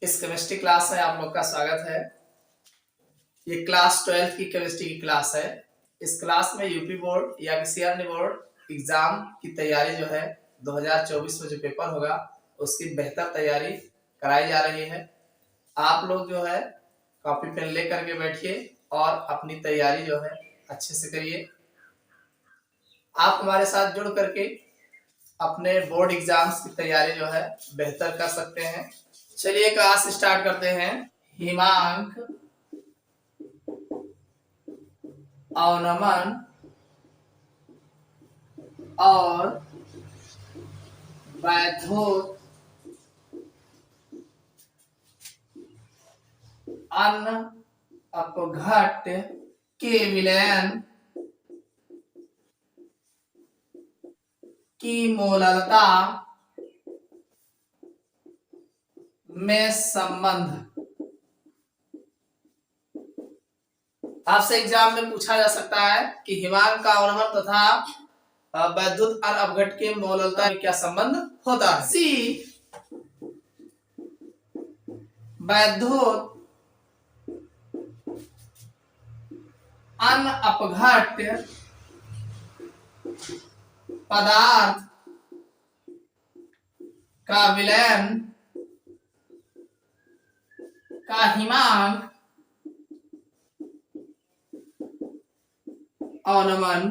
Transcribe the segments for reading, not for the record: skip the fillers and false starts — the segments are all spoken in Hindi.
इस केमिस्ट्री क्लास में आप लोग का स्वागत है। ये क्लास 12 की केमिस्ट्री की क्लास है। इस क्लास में यूपी बोर्ड या किसी अन्य बोर्ड एग्जाम की तैयारी जो है 2024 में जो पेपर होगा उसकी बेहतर तैयारी कराई जा रही है। आप लोग जो है कॉपी पेन ले करके बैठिए और अपनी तैयारी जो है अच्छे से करिए। आप हमारे साथ जुड़ करके अपने बोर्ड एग्जाम्स की तैयारी जो है बेहतर कर सकते हैं। चलिए क्लास स्टार्ट करते हैं। हिमांक, अवनमन और वैद्युत अन्न अपघट्ट के विलयन की मोलरता में संबंध। आपसे एग्जाम में पूछा जा सकता है कि हिमांक का अवनमन तथा वैद्युत अन्न अपघट्ट के मोलरता में क्या संबंध होता है। सी वैद्युत अन्न अपघट्ट पदार्थ का विलयन का हिमांक अवनमन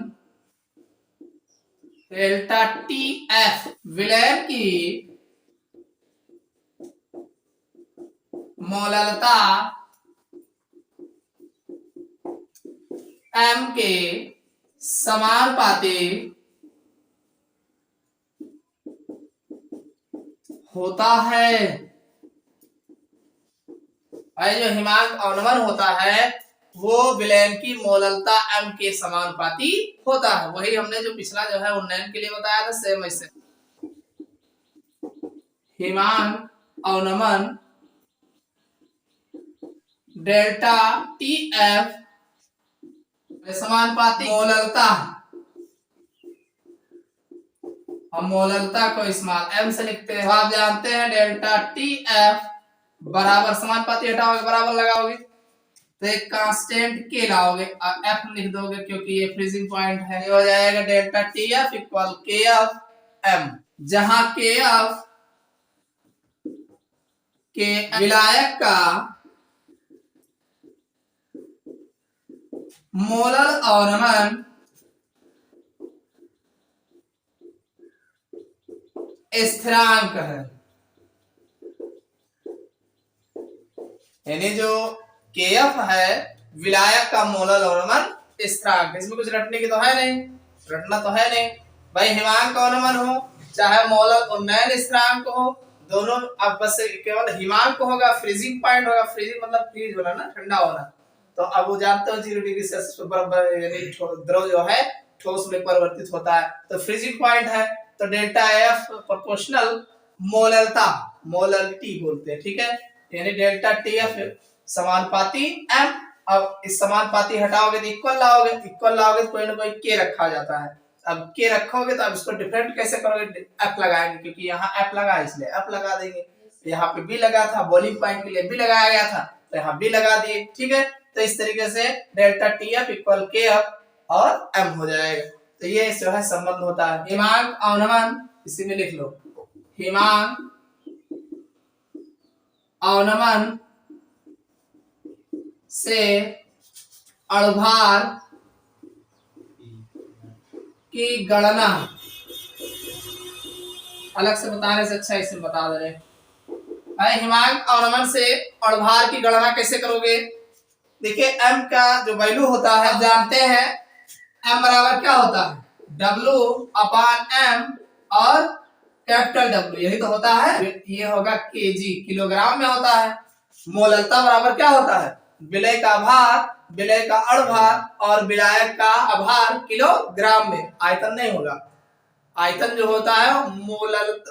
डेल्टा टी एफ विलयन की मोलरता m के समानुपाती होता है। जो हिमांक अवनमन होता है वो विलयन की मोलरता m के समानुपाती होता है। वही हमने जो पिछला जो है उन्नयन के लिए बताया था, सेम वैसे हिमांक अवनमन डेल्टा टी एफ समानुपाती मोलरता, हम मोलरता को इस्तेमाल m से लिखते हैं। आप जानते हैं डेल्टा टी एफ बराबर समानुपाती हटाओगे बराबर लगाओगे तो एक कांस्टेंट के लाओगे और एफ लिख दोगे क्योंकि ये फ्रीजिंग पॉइंट है। ये हो जाएगा डेल्टा टी एफ इक्वल के एफ एम, जहां के एफ के विलायक का मोलर अवनमन स्थिरांक है। यानी जो केएफ है विलायक का मोलर अवनमन स्थिरांक। इसमें कुछ रटने की तो है नहीं, रटना तो है नहीं भाई। हिमांक अवनमन हो चाहे मोलर उन्नयन स्थिरांक हो, दोनों अब बस केवल हिमांक होगा, फ्रीजिंग पॉइंट होगा। फ्रीजिंग मतलब फ्रीज होना ना, ठंडा होना। तो अब वो जानते हो 0 डिग्री सेल्सियस पर यानी द्रव जो है ठोस में परिवर्तित होता है तो फ्रीजिंग पॉइंट है। तो डेल्टा एफ प्रोपोर्शनल मोलरता, मोलरिटी बोलते हैं, ठीक है। यानी डेल्टा टी एफ समानुपाती एम। अब इस समानुपाती हटाओगे तो इक्वल लाओगे, इक्वल लाओगे तो कोई ना कोई के रखा जाता है। अब के रखोगे तो अब इसको डिफरेंट कैसे करोगे, एफ लगाएंगे क्योंकि यहाँ एफ लगा इसलिए एफ लगा देंगे। यहाँ पे बी लगा था, बॉइलिंग पॉइंट के लिए बी लगाया गया था तो यहाँ बी लगा दिए, ठीक है। तो इस तरीके से डेल्टा टी एफ इक्वल के एफ और एम हो जाएगा। तो ये जो है संबंध होता है। हिमांक अवनमन इसी में लिख लो, हिमांक अवनमन से अणुभार की गणना, अलग से बताने से अच्छा इसमें बता दे रहे। हिमांक अवनमन से अणुभार की गणना कैसे करोगे। देखिए m का जो वैल्यू होता है जानते हैं, m बराबर क्या होता है W अपान m और कैपिटल W, यही तो होता है। ये होगा केजी, किलोग्राम में होता है। मोलरता बराबर क्या होता है विलय का भार, विलय का अणुभार और विलायक का आभार किलोग्राम में। आयतन नहीं होगा, आयतन जो होता है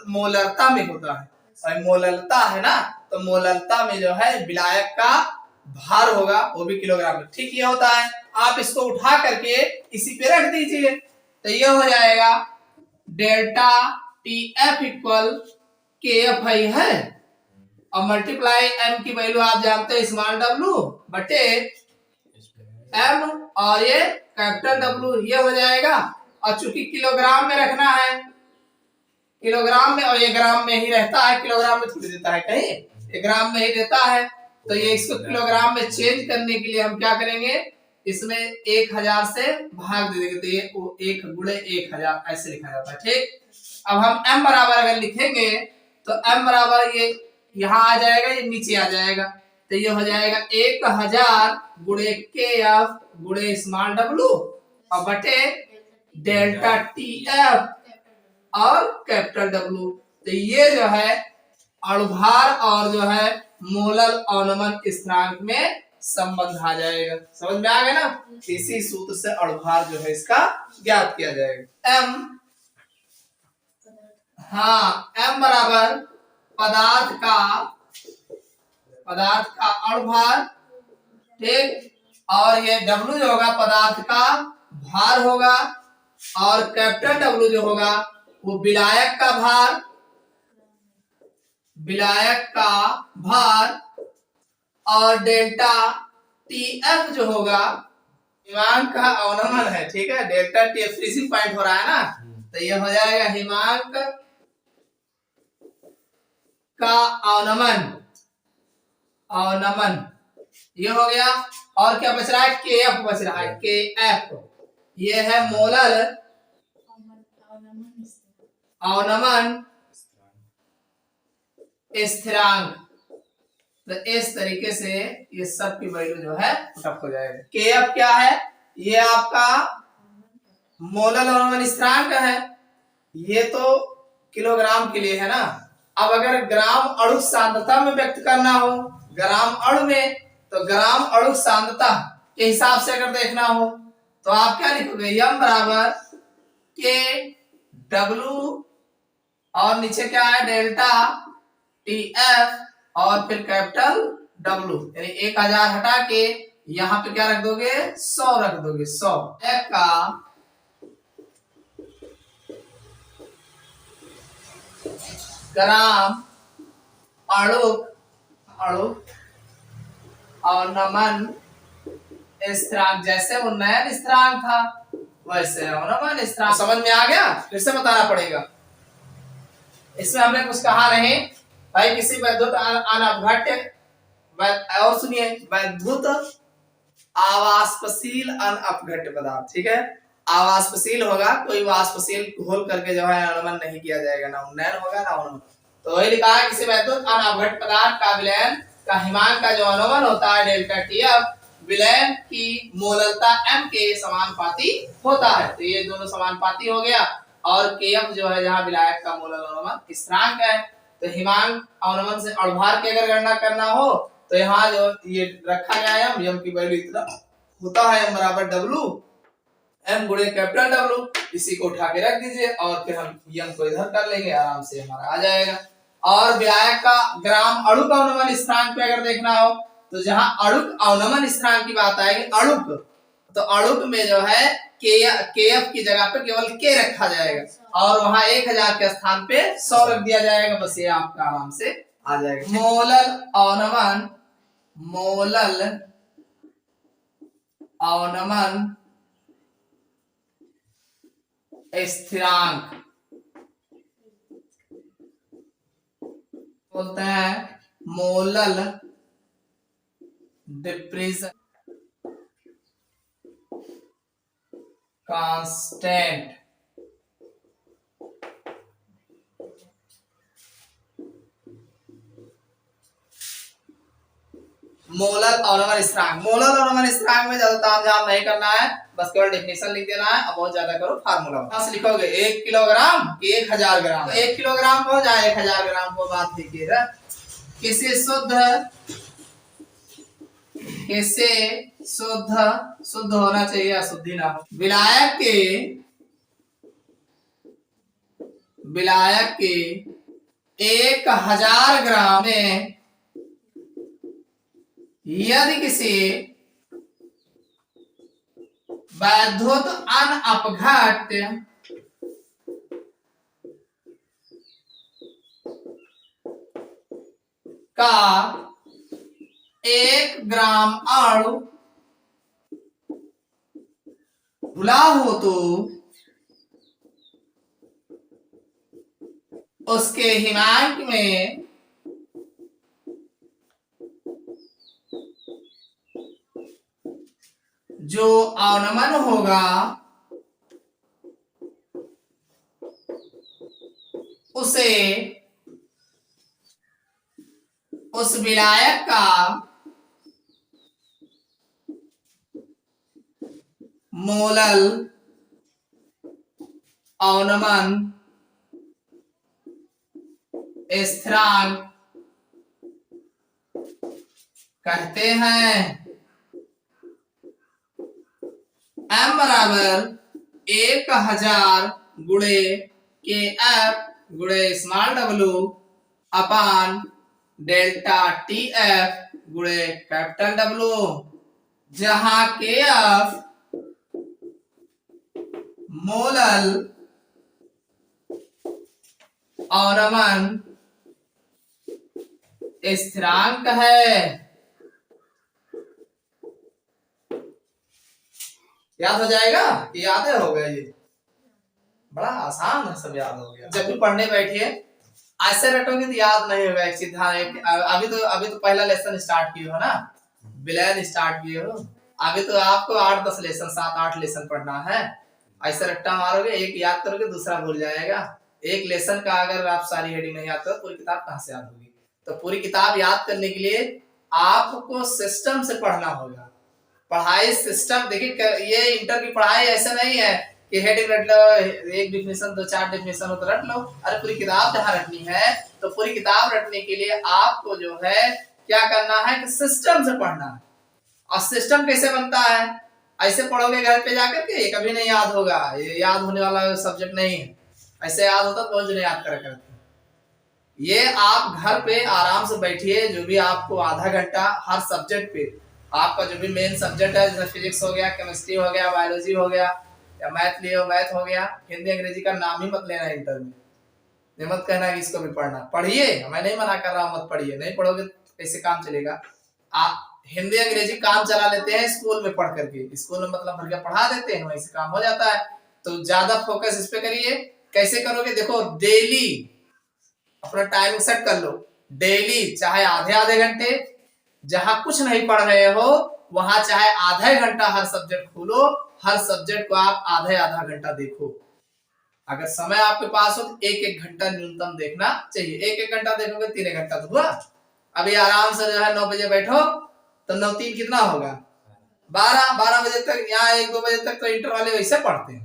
मोलरता में होता है। और मोलरता है ना, तो मोलरता में जो है विलायक का भार होगा वो भी किलोग्राम में, ठीक। ये होता है। आप इसको उठा करके इसी पे रख दीजिए तो ये हो जाएगा डेल्टा टी एफ इक्वल के एफ आई है और मल्टीप्लाई m की वैल्यू आप जानते हो स्मॉल w बटे m, और ये कैपिटल W ये हो जाएगा। और चूंकि किलोग्राम में रखना है, किलोग्राम में, और ये ग्राम में ही रहता है, किलोग्राम में थोड़ी देता है कहीं, ये ग्राम में ही देता है, तो ये इसको किलोग्राम में चेंज करने के लिए हम क्या करेंगे, इसमें 1000 से भाग दे देंगे, तो ये 1 गुणे 1000 ऐसे लिखा जाता है। ठीक, अब हम m बराबर अगर लिखेंगे तो m बराबर ये यहाँ आ जाएगा, ये नीचे आ जाएगा, तो ये हो जाएगा 1000 गुणे kf गुणे स्मॉल w और बटे डेल्टा TF और कैपिटल W। तो ये जो है अणुभार और जो है मोलल अवनमन स्थिरांक में संबंध आ जाएगा। समझ में आ गया ना? इसी सूत्र से अणुभार जो है इसका ज्ञात किया जाएगा। m, हाँ, m बराबर पदार्थ का अणुभार, ठीक, और ये W जो होगा पदार्थ का भार होगा, और कैपिटल W जो होगा वो विलायक का भार, और डेल्टा TF जो होगा हिमांक का अवनमन है। ठीक है, डेल्टा TF फ्रीजिंग पॉइंट हो रहा है ना, तो ये हो जाएगा हिमांक का अवनमन ये हो गया। और क्या बच रहा है? KF बच रहा है, KF ये है मोलल अवनमन स्थिरांक। तो इस तरीके से ये सब की वैल्यू जो है पुटअप हो जाएगा। KF क्या है? ये आपका मोलल अवनमन स्थिरांक है, ये तो किलोग्राम के लिए है ना। अब अगर ग्राम अणु सांद्रता में व्यक्त करना हो, ग्राम अणु में, तो ग्राम अणु सांद्रता के हिसाब से अगर देखना हो तो आप क्या लिखोगे? m बराबर KW और नीचे क्या है? डेल्टा TF और फिर कैपिटल W, यानी 1000 हटा के यहाँ पे क्या रख दोगे? 100 रख दोगे। 100 F का ग्राम अणु अवनमन स्थिरांक, जैसे उन्नयन स्थिरांक था वैसे अवनमन स्थिरांक। समझ में आ गया? फिर से बताना पड़ेगा। इसमें हमने कुछ कहा नहीं भाई, किसी वैद्युत अनअपघट्य, और सुनिए, वैद्युत आवाष्पशील अनअपघट्य पदार्थ, ठीक है, आवाष्पशील होगा, कोई वाष्पशील घोल करके जो है अवनमन नहीं किया जाएगा, ना उन्नयन होगा ना अवनमन। तो वही लिखा है, किसी वैद्युत अनअपघट्य पदार्थ का विलयन का हिमांक का जो अवनमन होता है डेल्टा TF विलयन की मोललता m के समानुपाती होता है। तो ये दोनों समानुपाती हो गया, और KF जो है जहाँ विलायक का मोलल अवनमन स्थिरांक है। तो हिमांक अवनमन से अणुभार की अगर गणना करना हो तो यहाँ जो ये रखा गया है m की वैल्यू इतना होता है, m बराबर W, m गुणे कैपिटल W, इसी को उठा के रख दीजिए और फिर हम m को इधर कर लेंगे, आराम से हमारा आ जाएगा। और विलायक का ग्राम अणुक अवनमन स्थिरांक पे अगर देखना हो तो जहां अणुक अवनमन स्थिरांक की बात आएगी, अणुक, तो अणुक में जो है KF की जगह पे केवल K रखा जाएगा, और वहां 1000 के स्थान पे 100 रख दिया जाएगा। बस ये आपका आराम से आ जाएगा। मोलल अवनमन स्थिरांक बोलते हैं मोलल डिप्रेशन कांस्टेंट। मोलल अवनमन स्थिरांक, मोलल अवनमन स्थिरांक में ज्यादा तामझाम नहीं करना है, बस केवल डेफिनेशन लिख देना है। अब बहुत ज्यादा करो फार्मूला बस लिखोगे 1 किलोग्राम कि 1000 ग्राम, 1 किलोग्राम हो जाए 1000 ग्राम को बात लिखिएगा। किसे शुद्ध होना चाहिए, अशुद्धि ना हो। विलायक के 1000 ग्राम में यदि किसी वैद्युत अनअपघट्य का 1 ग्राम अणु घुला हो तो उसके हिमांक में जो अवनमन होगा उसे उस विलायक का मोलल अवनमन स्थिरांक कहते हैं। m बराबर 1000 गुणे KF गुणे स्मॉल w अपान डेल्टा TF गुणे कैपिटल W, जहां KF मोलल अवनमन स्थिरांक है। याद हो जाएगा? याद हो गया, ये बड़ा आसान है, सब याद हो गया। जब भी पढ़ने बैठिए ऐसे रटोगे तो याद नहीं होगा। एक सीधा अभी तो पहला लेसन स्टार्ट किए हो ना, विलयन स्टार्ट किए हो। अभी तो आपको 8-10 लेसन 7-8 लेसन पढ़ना है। ऐसे रट्टा मारोगे, एक याद करोगे दूसरा भूल जाएगा। एक लेसन का अगर आप सारी हेडिंग नहीं आता तो पूरी किताब कहाँ से याद होगी? तो पूरी किताब याद करने के लिए आपको सिस्टम से पढ़ना होगा। पढ़ाई सिस्टम देखिए, ये इंटर की पढ़ाई ऐसा नहीं है कि हेडिंग रट लो, एक डिफिनेशन 2-4 डिफिनेशन हो तो रट लो। अरे पूरी किताब जहाँ रटनी है, तो पूरी किताब रटने के लिए आपको जो है क्या करना है कि सिस्टम से पढ़ना है। और सिस्टम कैसे बनता है? ऐसे पढ़ोगे घर पे जाकर के, ये कभी नहीं याद होगा। ये याद होने वाला सब्जेक्ट नहीं है। ऐसे याद होता तो नहीं याद करा करते। ये आप घर पे आराम से बैठिए, जो भी आपको आधा घंटा हर सब्जेक्ट पे, आपका जो भी मेन सब्जेक्ट है, जैसे फिजिक्स हो गया, केमिस्ट्री हो गया, बायोलॉजी हो गया, या मैथ लिए हो मैथ हो गया, हिंदी अंग्रेजी का नाम ही मत लेना इंटर में। ये मत कहना कि इसको भी पढ़ना। पढ़िए, मैं नहीं मना कर रहा हूँ मत पढ़िए, नहीं पढ़ोगे कैसे काम चलेगा? आप हिंदी अंग्रेजी काम चला लेते हैं स्कूल में पढ़ करके, स्कूल में मतलब भर के पढ़ा देते हैं, वहीं से काम हो जाता है। तो ज्यादा फोकस इस पे करिए। कैसे करोगे? देखो, डेली अपना टाइम सेट कर लो। डेली चाहे आधे घंटे, जहां कुछ नहीं पढ़ रहे हो वहां चाहे आधा घंटा हर सब्जेक्ट खोलो, हर सब्जेक्ट को आप आधा घंटा देखो। अगर समय आपके पास हो तो 1-1 घंटा न्यूनतम देखना चाहिए। 1-1 घंटा देखोगे 3 घंटा तो हुआ। अभी आराम से जो है 9 बजे बैठो तो 9-3 कितना होगा? 12 बजे तक, यहाँ 1-2 बजे तक तो इंटर वाले वैसे पढ़ते हैं।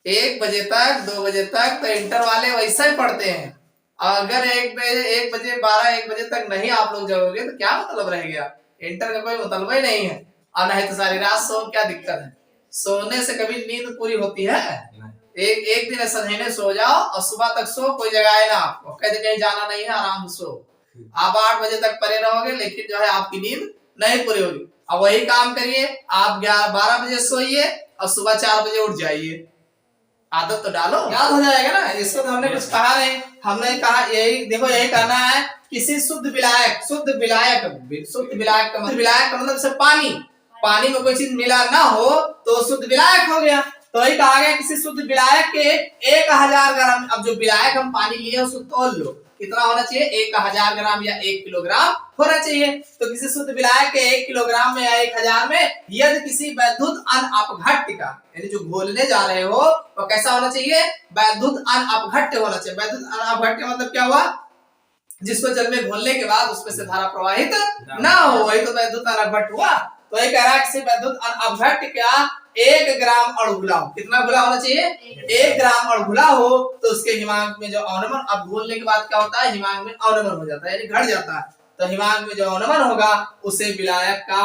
1 बजे तक 2 बजे तक तो इंटर वाले वैसे ही पढ़ते हैं। अगर 1 बजे 12-1 बजे तक नहीं आप लोग जाओगे तो क्या मतलब रह गया? इंटर का कोई मतलब ही नहीं है। और नहीं तो सारी रात सो, क्या दिक्कत है? सोने से कभी नींद पूरी होती है? एक दिन संजीने सो जाओ और सुबह तक सो, कोई जगाए ना आपको, कहते कहीं जाना नहीं है, आराम से सो। आप 8 बजे तक परे रहोगे लेकिन जो है आपकी नींद नहीं पूरी होगी। अब वही काम करिए, आप 11-12 बजे सोइए और सुबह 4 बजे उठ जाइए। आदत तो डालो, याद हो जाएगा ना। इसको तो हमने कुछ कहा नहीं, हमने कहा यही देखो, यही कहना है किसी शुद्ध विलायक का मतलब से पानी में कोई चीज मिला ना हो तो शुद्ध विलायक हो गया। तो यही कहा गया किसी शुद्ध विलायक के 1000 ग्राम। अब जो विलायक हम पानी लिए उसको तोल लो, कितना होना चाहिए? 1000 ग्राम या 1 किलोग्राम होना चाहिए। तो किसी शुद्ध विलायक के 1 किलोग्राम में या 1000 में यदि किसी वैद्युत अनअपघट्य का, यानी जो घोलने जा रहे हो वो कैसा होना चाहिए? वैद्युत अनअपघट्य होना चाहिए। वैद्युत अनअपघट्य मतलब क्या हुआ? जिसको जल में घोलने के बाद उसमें से धारा प्रवाहित ना हो, वही तो वैद्युत अनअपघट्य हुआ। तो ये कह रहा है किसी वैद्युत अनअपघट्य का 1 ग्राम अणु घुला हो। कितना घुला होना चाहिए? 1 ग्राम अणु घुला हो तो उसके हिमांक में जो अवनमन, अब घोलने के बाद क्या होता है? हिमांक में अवनमन हो जाता है, यानी घट जाता है। तो हिमांक में जो अवनमन होगा उसे विलायक का,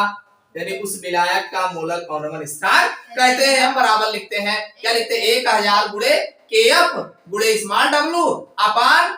यानी उस विलायक का मोलल अवनमन स्थिरांक कहते हैं। हम बराबर लिखते हैं, क्या लिखते हैं? 1000 गुणे KF गुणे स्मॉल w अपान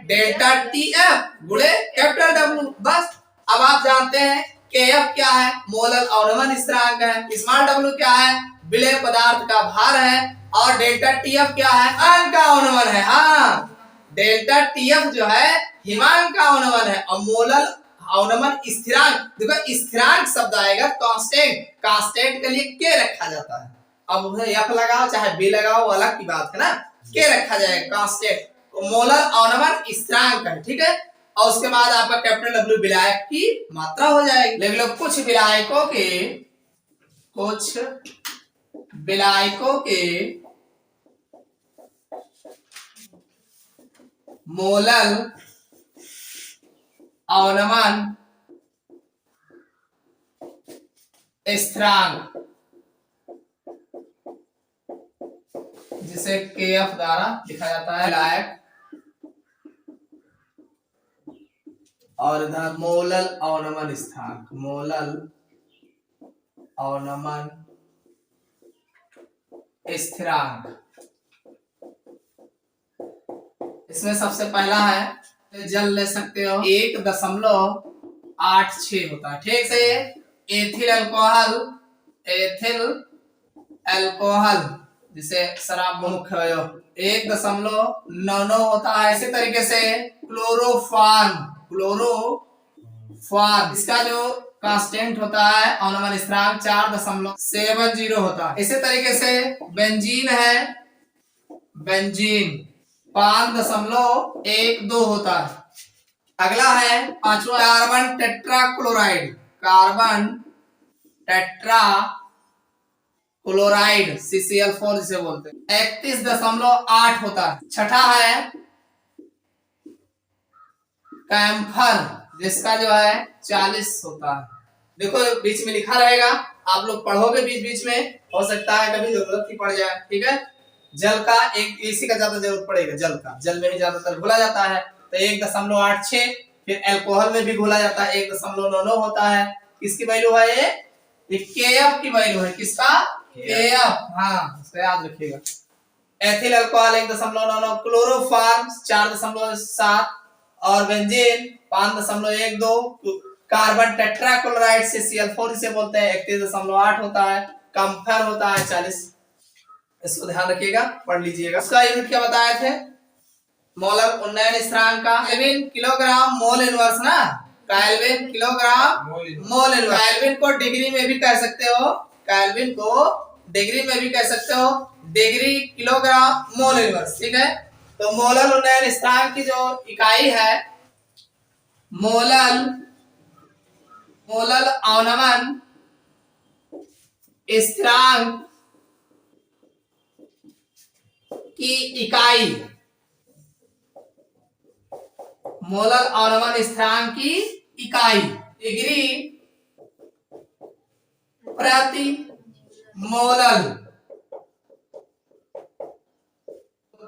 डेल्टा TF गुणे कैपिटल W। बस अब आप जानते हैं KF क्या है? मोलल अवनमन स्थिरांक है। स्मॉल w क्या है? विलेय पदार्थ का भार है। और डेल्टा TF क्या है? आयन का अवनमन है। हाँ, डेल्टा TF जो है हिमांक का अवनमन है और मोलल अवनमन स्थिरांक। देखो स्थिरांक शब्द आएगा कांस्टेंट, कांस्टेंट के लिए के रखा जाता है। अब एफ लगाओ चाहे बी लगाओ वो अलग की बात है ना, के रखा जाएगा कांस्टेंट। मोलल अवनमन स्थिरांक है, ठीक है। और उसके बाद आपका कैपिटल डब्ल्यू विलायक की मात्रा हो जाएगी। देख लो कुछ विलायकों के मोलल अवनमन स्थिरांक जिसे केएफ द्वारा लिखा जाता है विलायक, और इधर मोलल अवनमन स्थिरांक, मोलल अवनमन स्थिरांक। इसमें सबसे पहला है जल ले सकते हो 1.86 होता है, ठीक से। एथिल अल्कोहल जिसे शराब मुख्य 1.99 होता है। इसी तरीके से क्लोरोफॉर्म इसका जो कांस्टेंट होता है अवनमन स्थिरांक 4.70 होता है। इसी तरीके से बेंजीन है, बेंजीन 5.12 होता है। अगला है पांचवा carbon tetrachloride, carbon tetrachloride CCl4 जिसे बोलते हैं, 31.8 होता है। छठा है कैम्फर जिसका जो है 40 होता है। देखो बीच में लिखा रहेगा, आप लोग पढ़ोगे बीच बीच में, हो सकता है कभी जरूरत ही पड़ जाए, ठीक है। जल का एक इसी का ज्यादा जरूरत पड़ेगा, जल में ही ज्यादातर घुला जाता है, तो 1.86। फिर अल्कोहल में भी घुला जाता है 1.99 होता है। किसकी वैल्यू है ये केएफ की वैल्यू है। किसका? केएफ, हाँ इसको याद रखिएगा। एथिल अल्कोहल 1.99, क्लोरोफॉर्म 4.7 और बेंजीन 5.12, कार्बन टेट्राक्लोराइड CCl4 इसे बोलते हैं 31.8 होता है। कंफर होता है 40। इसको ध्यान रखिएगा, पढ़ लीजिएगा। इसका यूनिट क्या बताए थे? मोलर उन्नयन स्थिरांक का केल्विन किलोग्राम मोल इनवर्स ना, kelvin kilogram mole inverse. Kelvin को डिग्री में भी कह सकते हो, केल्विन को डिग्री में भी कह सकते हो, डिग्री किलोग्राम मोल इनवर्स, ठीक है। तो मोलर उन्नयन स्थिरांक की जो इकाई है मोलल अवनमन स्थिरांक की इकाई, मोलर अवनमन स्थिरांक की इकाई डिग्री प्रति मोलल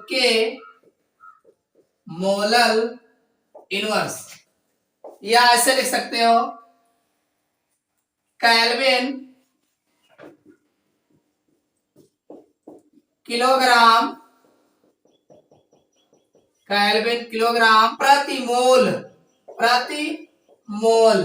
के मोलल इनवर्स, या ऐसे लिख सकते हो केल्विन किलोग्राम प्रति मोल।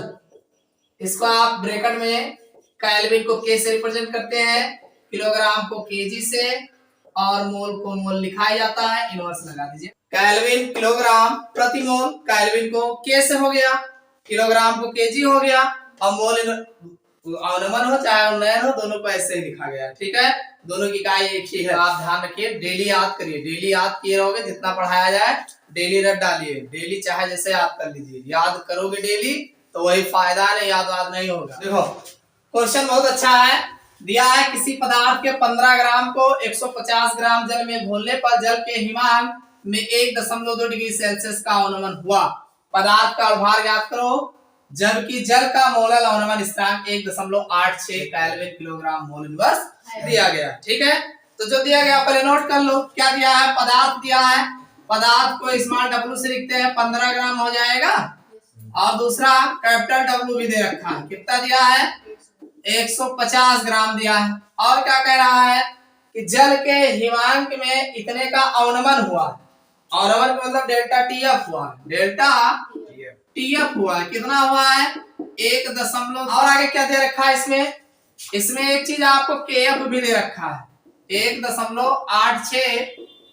इसको आप ब्रैकेट में केल्विन को के से रिप्रेजेंट करते हैं, किलोग्राम को केजी से, और मोल को मोल लिखा जाता है, इनवर्स लगा दीजिए। केल्विन किलोग्राम प्रति मोल, केल्विन को के से हो गया, किलोग्राम को केजी हो गया, और मोल अवनमन हो चाहे उन्नयन हो, दोनों को ऐसे ही लिखा गया है, ठीक है। दोनों की इकाई एक ही है। आप ध्यान रखिए, डेली याद करिए, डेली याद किए रहोगे, जितना पढ़ाया जाए डेली रट डालिए, डेली चाहे जैसे याद कर लीजिए। याद करोगे डेली तो वही फायदा है, याद नहीं होगा। देखो क्वेश्चन बहुत अच्छा है, दिया है किसी पदार्थ के 15 ग्राम को 150 ग्राम जल में घोलने पर जल के हिमांक में 1.2 डिग्री सेल्सियस का अवनमन हुआ। पदार्थ का अणुभार ज्ञात करो, जबकि जल का मोलल अवनमन स्थिरांक 1.86 केल्विन किलोग्राम मोल इनवर्स दिया गया, ठीक है। तो जो दिया गया पहले नोट कर लो, क्या दिया है? पदार्थ दिया है, पदार्थ को स्मॉल डब्ल्यू से लिखते हैं, 15 ग्राम हो जाएगा, और दूसरा कैपिटल डब्ल्यू भी दे रखा है, कितना दिया है? 150 ग्राम दिया है। और क्या कह रहा है कि जल के हिमांक में इतने का अवनमन हुआ, अवनमन मतलब डेल्टा टीएफ हुआ, डेल्टा टीएफ हुआ, कितना हुआ है? 1 और आगे क्या दे रखा है इसमें एक चीज आपको केएफ भी दे रखा है, 1.86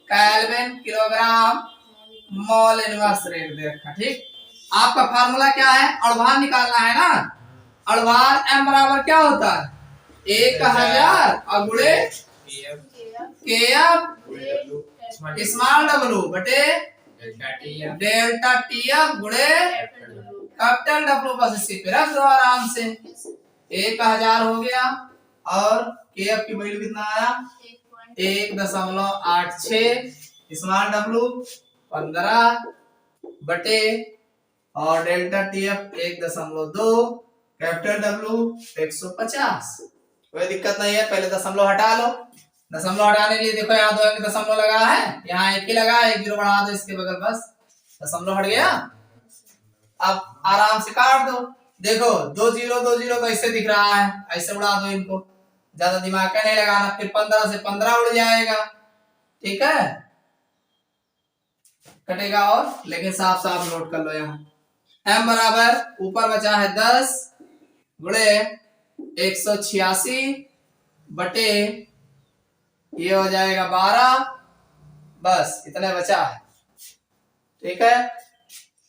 kelvin kilogram mol inverse rate दे रखा। ठीक, आपका फार्मूला क्या है, अड़भार निकालना है ना। अड़भार m बराबर क्या होता है, 1000 और गुणे kf स्मॉल w बटे डेल्टा टीएफ गुणे कैपिटल डब्ल्यू। बस इसी पे रख दो आराम से। 1000 हो गया और kf की वैल्यू कितना आया, 1.86, स्मॉल w 15 बटे और डेल्टा टीएफ 1.2, कैपिटल डब्ल्यू 150। कोई दिक्कत नहीं है, पहले दशमलव हटा लो। दशमलव हटाने के लिए देखो यहाँ 2 अंक दशमलव लगा है, यहाँ 1 ही लगा है, 1 जीरो बढ़ा दो इसके बगल, बस दशमलव हट गया। अब आराम से काट दो। देखो 2 जीरो तो ऐसे दिख रहा है, ऐसे उड़ा दो इनको, ज्यादा दिमाग का नहीं लगाना। फिर 15 से 15 उड़ जाएगा, ठीक है, कटेगा। और लेकिन साफ साफ नोट कर लो, यहाँ m बराबर ऊपर बचा है 10 गुणे 186 बटे ये हो जाएगा 12, बस इतना बचा है। ठीक है,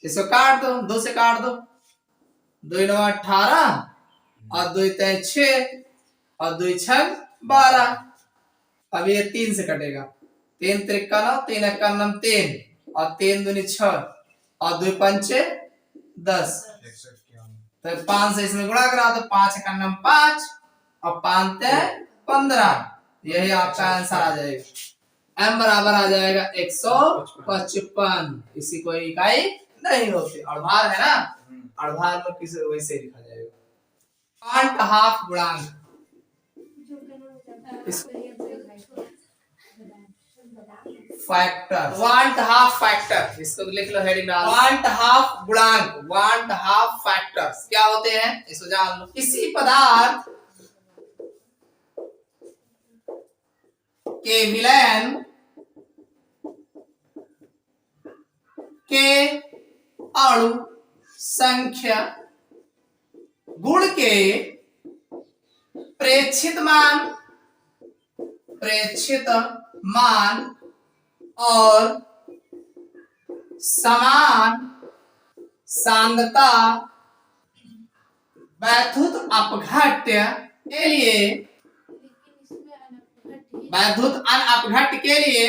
इसको काट दो, 2 से काट दो, 2 9 18 और 2 3 6 और 2 6 12। अब ये 3 से कटेगा, 3 3 9, 3 1 9 3 और 3 दूनी 6 और 2 5 10, तो 5 से इसमें गुणा करा तो 5 1 9 5 और 5 3 15। यही आपका आंसर आ जाएगा। m बराबर आ जाएगा 155। इसी कोई इकाई नहीं होती, अड़भार है ना, अड़भार में किसी वैसे लिखा जाएगा। 1/2 गुणांक, फैक्टर, 1/2 फैक्टर, इसको लिख लो हेडिंग डाल। 1/2 गुणांक, 1/2 फैक्टर्स क्या होते हैं इसको जान लो। किसी पदार्थ के विलयन के अणु संख्या गुण के प्रेक्षित मान और समान सांद्रता वैद्युत अपघट्य के लिए, वैद्युत अपघट्य के लिए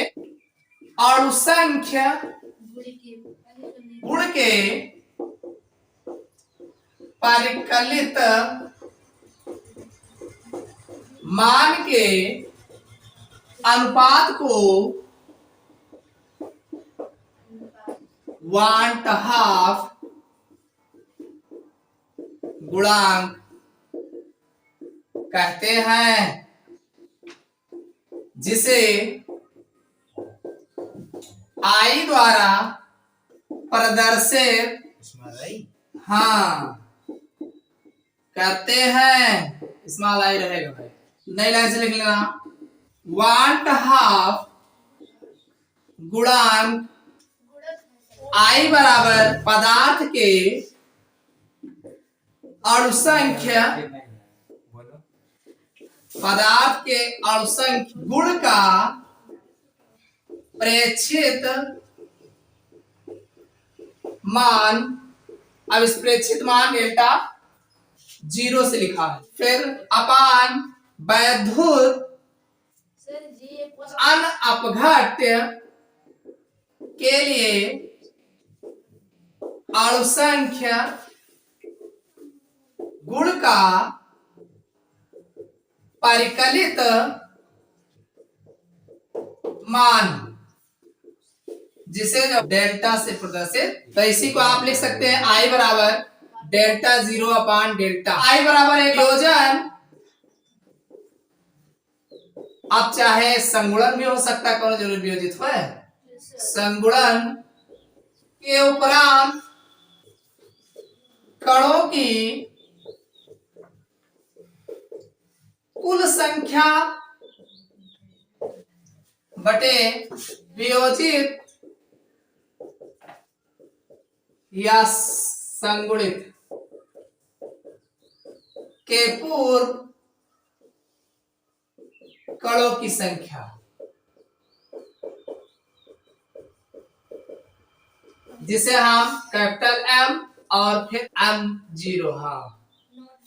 अणु संख्या गुण के परिकलित मान के अनुपात को 1/2 गुणांक कहते हैं, जिसे I द्वारा प्रदर्शित करते हैं। स्मॉल आई रहेगा भाई, नई लाइन से लिख लेना। 1/2 गुणांक I बराबर पदार्थ के अणु संख्या, पदार्थ के अणु संख्या गुण का प्रेक्षित मान। अब इस प्रेक्षित मान डेल्टा 0 से लिखा है, फिर अपान वैद्युत अपघट्य के लिए अणु संख्या गुण का परिकलित मान, जिसे जब डेल्टा से प्रदर्शित, तो इसी को आप लिख सकते हैं I बराबर डेल्टा 0 अपान डेल्टा। I बराबर एक योजन, अब चाहे संगुणन भी हो सकता है, कौन जरूर वियोजित है। संगुणन के उपरांत कणों की कुल संख्या बटे वियोजित या संगुणित के पूर्व कणों की संख्या। जिसे हम कैपिटल एम और फिर M0। हाँ,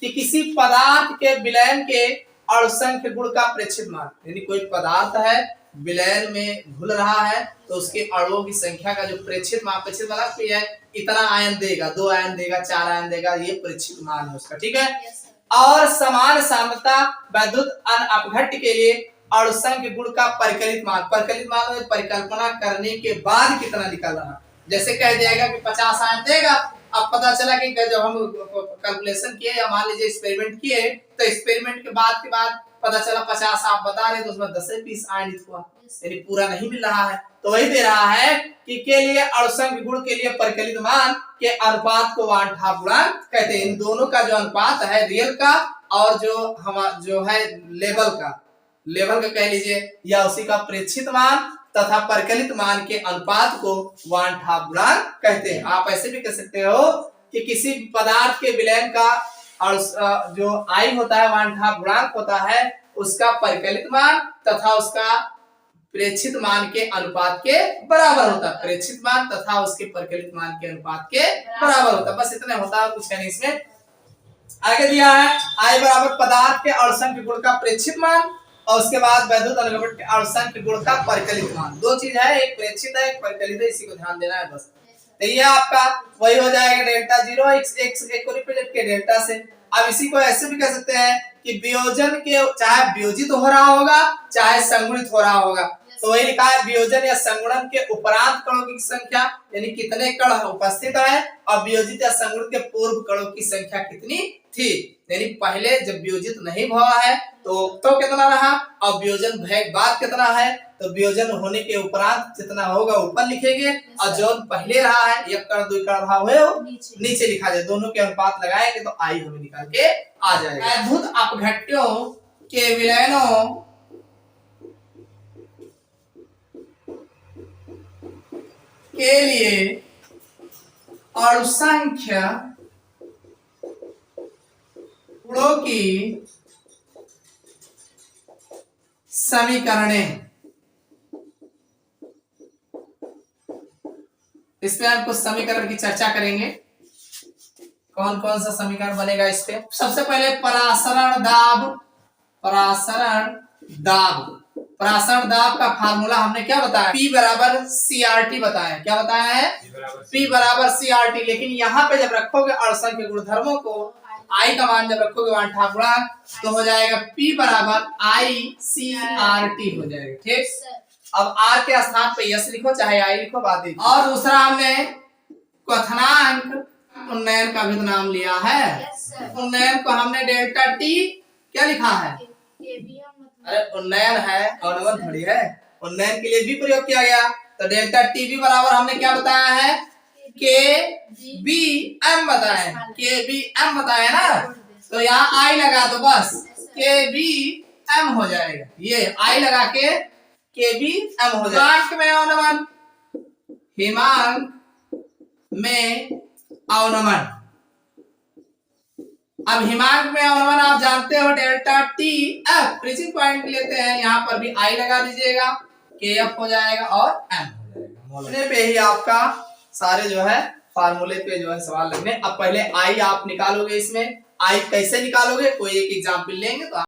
कि किसी पदार्थ के विलयन के अणुसंख्य गुण का प्रेक्षित मान, यानी कोई पदार्थ है विलयन में घुल रहा है तो उसके अणुओं की संख्या का जो प्रेक्षित मान, प्रेक्षित मतलब कि है इतना आयन देगा, 2 आयन देगा, 4 आयन देगा, ये प्रेक्षित मान है उसका। ठीक है। और समान सांद्रता वैद्युत अन अपघट्य के लिए अणुसंख्य गुण का परिकलित मान, परिकलित मान में परिकल्पना करने के बाद कितना निकल रहा। जैसे कह दिया कि 50 आयन देगा, अब पता चला कि जब हम कैलकुलेशन किए या मान लीजिए एक्सपेरिमेंट किए तो एक्सपेरिमेंट के बाद पता चला 50 आप बता रहे तो उसमें 10-20 आयनित हुआ, यानी पूरा नहीं मिल रहा है। तो वही दे रहा है कि के लिए अणुसंख्य गुण के लिए परिकलित मान के अनुपात को वन हाफ गुणांक कहते हैं। इन दोनों का जो अनुपात है रियल का और जो है लेवल का कह लीजिए या उसी का प्रेक्षित मान तथा परिकलित मान के अनुपात को वन हाफ गुणांक कहते हैं। आप ऐसे भी कह सकते हो कि किसी पदार्थ के विलयन का और जो आई होता है वन हाफ गुणांक होता है उसका परिकलित मान तथा उसका प्रेक्षित मान के अनुपात के बराबर होता है। प्रेक्षित मान तथा उसके परिकलित मान के अनुपात के बराबर होता है। बस इतना होता है, कुछ नहीं इसमें। आगे दिया है आई बराबर पदार्थ के अणुसंख्य गुण का प्रेक्षित मान और उसके बाद वैद्युत अनुगमन के अणुसंख्य गुण का परिकलित मान। दो चीज है, एक प्रेक्षित है एक परिकलित है, इसी को ध्यान देना है बस। तो ये आपका वही हो जाएगा डेल्टा 0 एक को रिप्रेजेंट के डेल्टा से। अब इसी को ऐसे भी कह सकते हैं कि वियोजन के चाहे वियोजित हो रहा होगा चाहे संगुणित हो रहा होगा, तो वही लिखा है वियोजन या संगुणन के उपरांत कणों की संख्या यानी कितने कण उपस्थित है और वियोजित या संगुणित के पूर्व कणों की संख्या कितनी थी। यानी पहले जब वियोजित नहीं हुआ है तो कितना रहा और वियोजन भय बाद कितना है, तो वियोजन होने के उपरांत जितना होगा ऊपर लिखेंगे और जो पहले रहा है एक कण 2 कण रहा हुए नीचे लिखा जाए। दोनों के अनुपात लगाएंगे तो आई हमें निकाल के आ जाएगा। वैद्युत अपघट्यों के विलयनों के लिए अणुसंख्य गुणों की समीकरणें, इस पे हम कुछ समीकरण की चर्चा करेंगे। कौन कौन सा समीकरण बनेगा इस पे। सबसे पहले परासरण दाब का फार्मूला हमने क्या बताया, P बराबर CRT बताया। क्या बताया है, P बराबर CRT। लेकिन यहाँ पे जब रखोगे अणुसंख्य गुणधर्मों को I का मान जब रखोगे वन हाफ गुणांक तो हो जाएगा P बराबर ICRT हो जाएगा। ठीक, अब R के स्थान पे यस लिखो चाहे I लिखो बात ही। और दूसरा हमने क्वथनांक उन्नयन का भी नाम लिया है। उन्नयन को हमने डेल्टा T क्या लिखा है, अरे उन्नयन है अवनमन थोड़ी है, उन्नयन के लिए भी प्रयोग किया गया तो डेल्टा टी भी बराबर हमने क्या बताया है KBM बताया ना, तो यहाँ आई लगा दो बस KBM हो जाएगा। ये आई लगा के KBM हो जाएगा। हिमांक में अवनमन, अब हिमांक में अवनमन आप जानते हो delta T F, freezing point लेते हैं यहाँ पर भी आई लगा दीजिएगा KF हो जाएगा और M हो जाएगा। पे ही आपका सारे जो है फार्मूले पे जो है सवाल लगने। अब पहले आई आप निकालोगे, इसमें आई कैसे निकालोगे कोई एक एग्जाम्पल लेंगे तो